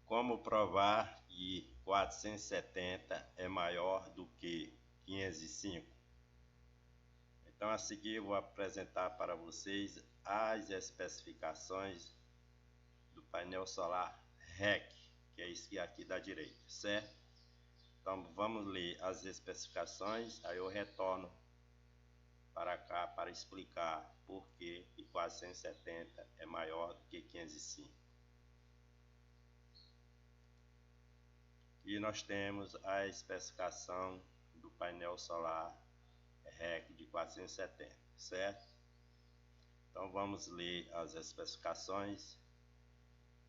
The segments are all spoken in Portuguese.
Como provar que 470 é maior do que 505? Então, a seguir eu vou apresentar para vocês as especificações do painel solar REC, que é esse aqui da direita, certo? Então, vamos ler as especificações, aí eu retorno para cá para explicar por que 470 é maior do que 505. E nós temos a especificação do painel solar REC de 470, certo? Então vamos ler as especificações.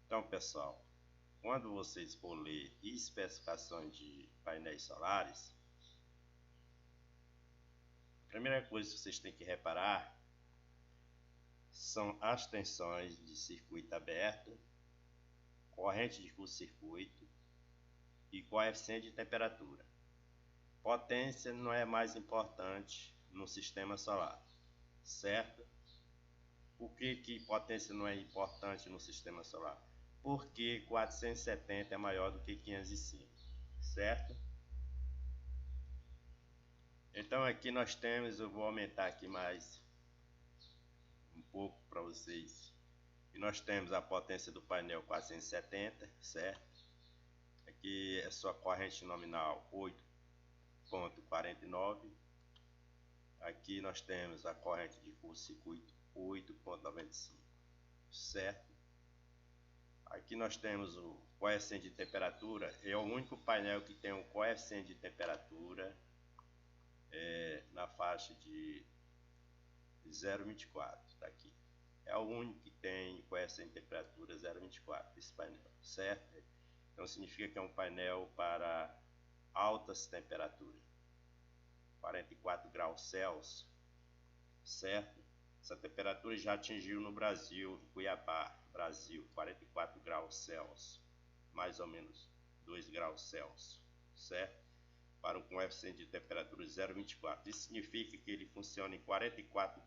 Então, pessoal, quando vocês for ler especificações de painéis solares, a primeira coisa que vocês têm que reparar são as tensões de circuito aberto, corrente de curto-circuito e coeficiente de temperatura. Potência não é mais importante no sistema solar, certo? Por que potência não é importante no sistema solar? Porque 470 é maior do que 505, certo? Então aqui nós temos, eu vou aumentar aqui mais um pouco para vocês. E nós temos a potência do painel 470, certo? Aqui é sua corrente nominal 8,49. Aqui nós temos a corrente de curto-circuito 8,95, certo? Aqui nós temos o coeficiente de temperatura, é o único painel que tem um coeficiente de temperatura na faixa de 0,24, tá aqui. É o único que tem coeficiente de temperatura 0,24, esse painel, certo? Então significa que é um painel para altas temperaturas, 44 graus Celsius, certo? Essa temperatura já atingiu no Brasil, em Cuiabá, Brasil, 44 graus Celsius, mais ou menos 2 graus Celsius, certo? Para um coeficiente de temperatura 0,24. Isso significa que ele funciona em 44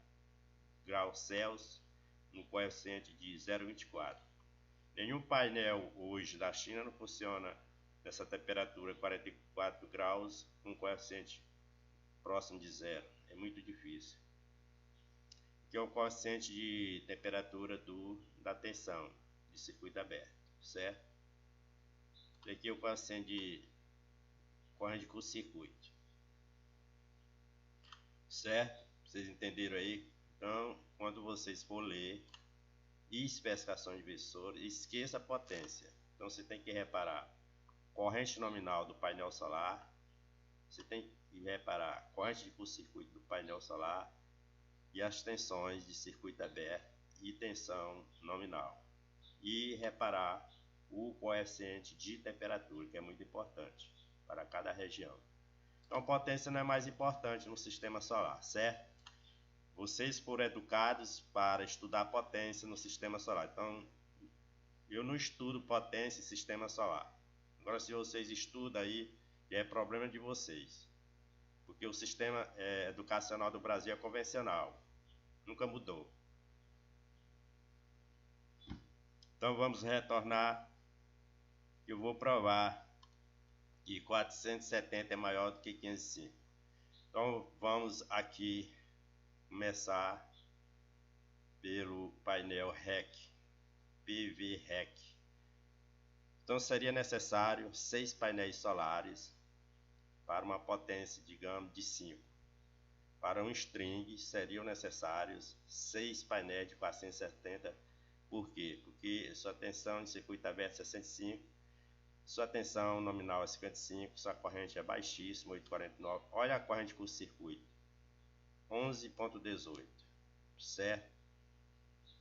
graus Celsius, no coeficiente de 0,24. Nenhum painel hoje da China não funciona nessa temperatura 44 graus com coeficiente próximo de zero. É muito difícil. Que é o coeficiente de temperatura da tensão de circuito aberto, certo? Aqui é o coeficiente de corrente de curto-circuito, certo? Vocês entenderam aí? Então, quando vocês for ler especificações de visor, esqueça a potência. Então você tem que reparar corrente nominal do painel solar, você tem que reparar corrente de curto-circuito do painel solar e as tensões de circuito aberto e tensão nominal, e reparar o coeficiente de temperatura, que é muito importante para cada região. Então potência não é mais importante no sistema solar, certo? Vocês foram educados para estudar potência no sistema solar, então eu não estudo potência em sistema solar. Agora se vocês estudam aí, é problema de vocês, porque o sistema educacional do Brasil é convencional, nunca mudou. Então vamos retornar, eu vou provar que 470 é maior do que 505. Então vamos aqui começar pelo painel REC, PV REC. Então seria necessário 6 painéis solares para uma potência, digamos, de 5. Para um string seriam necessários 6 painéis de 470. Por quê? Porque sua tensão de circuito aberto é 65, sua tensão nominal é 55, sua corrente é baixíssima, 8,49. Olha a corrente de curto-circuito, 11,18, certo?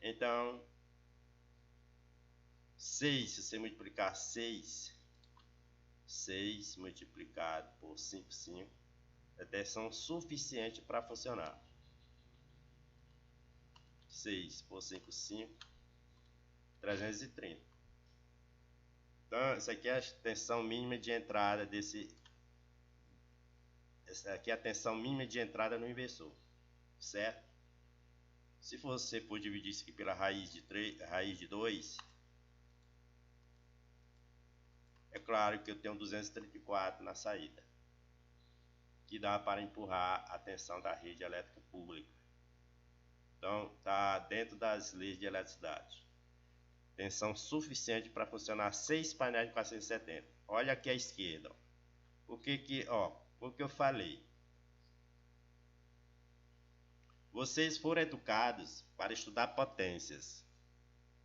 Então, 6, se você multiplicar 6 multiplicado por 5,5, é tensão suficiente para funcionar. 6 por 5,5, 330. Então, essa aqui é a tensão mínima de entrada essa aqui é a tensão mínima de entrada no inversor, certo? Se você for dividir isso aqui pela raiz de 2, É claro que eu tenho 234 na saída, que dá para empurrar a tensão da rede elétrica pública. Então, está dentro das leis de eletricidade. Tensão suficiente para funcionar 6 painéis de 470. Olha aqui à esquerda. O que eu falei? Vocês foram educados para estudar potências.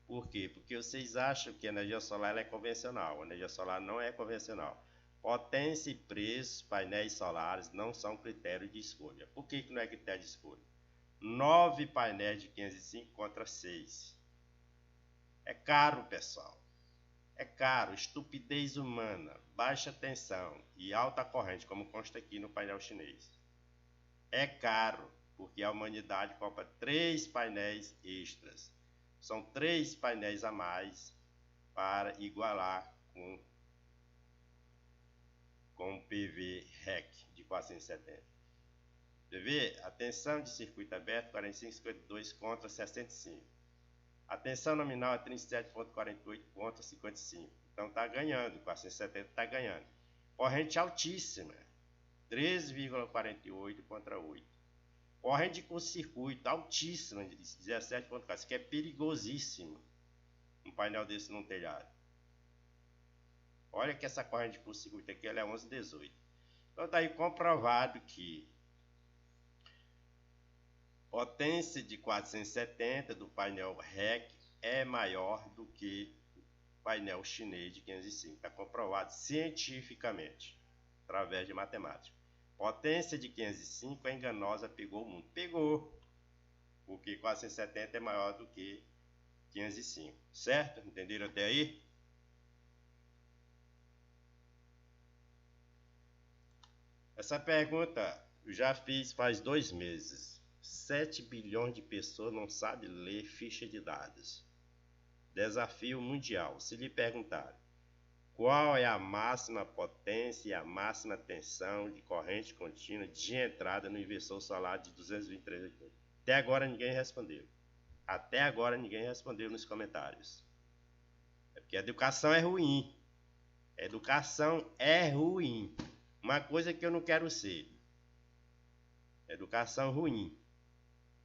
Por quê? Porque vocês acham que a energia solar é convencional. A energia solar não é convencional. Potência e preço, painéis solares não são critério de escolha. Por que não é critério de escolha? 9 painéis de 505 contra 6. É caro, pessoal. É caro. Estupidez humana, baixa tensão e alta corrente, como consta aqui no painel chinês. É caro, porque a humanidade compra 3 painéis extras. São 3 painéis a mais para igualar com o PV REC de 470. PV, a tensão de circuito aberto 45,52 contra 65. A tensão nominal é 37,48 contra 55. Então está ganhando, 470 está ganhando. Corrente altíssima, 13,48 contra 8. Corrente com circuito altíssima, 17,4. Isso que é perigosíssimo. Um painel desse num telhado. Olha que essa corrente com circuito aqui ela é 11,18. Então está aí comprovado que potência de 470 do painel REC é maior do que o painel chinês de 505. Está comprovado cientificamente, através de matemática. Potência de 505 é enganosa, pegou o mundo. Pegou, porque 470 é maior do que 505. Certo? Entenderam até aí? Essa pergunta eu já fiz faz 2 meses. 7 bilhões de pessoas não sabem ler ficha de dados. Desafio mundial. Se lhe perguntarem qual é a máxima potência e a máxima tensão de corrente contínua de entrada no inversor solar de 223 volts. Até agora ninguém respondeu. Até agora ninguém respondeu nos comentários. É porque a educação é ruim. A educação é ruim. Uma coisa que eu não quero ser. Educação ruim.